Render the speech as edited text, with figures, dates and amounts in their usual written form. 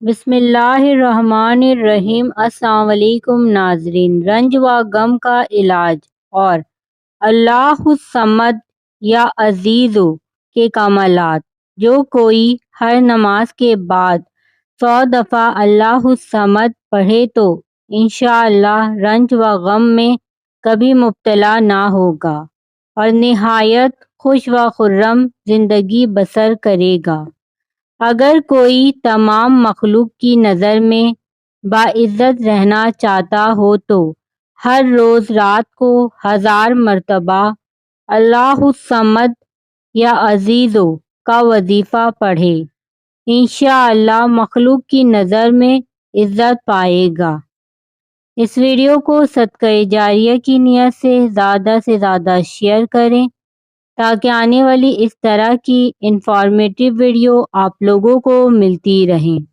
بسم اللہ الرحمن الرحیم۔ السلام علیکم ناظرین۔ رنج و غم کا علاج اور اللہ الصمد یا عزیزو کے کمالات۔ جو کوئی ہر نماز کے بعد 100 دفعہ اللہ الصمد پڑھے تو انشاءاللہ رنج و غم میں کبھی مبتلا نہ ہوگا اور نہایت خوش و خرم زندگی بسر کرے گا۔ اگر کوئی تمام مخلوق کی نظر میں باعزت رہنا چاہتا ہو تو ہر روز رات کو 1000 مرتبہ اللہ الصمد یا عزیزو کا وظیفہ پڑھے، انشاءاللہ مخلوق کی نظر میں عزت پائے گا۔ اس ویڈیو کو صدقہ جاریہ کی نیت سے زیادہ شیئر کریں تاکہ آنے والی اس طرح کی انفارمیٹیو ویڈیو آپ لوگوں کو ملتی رہیں۔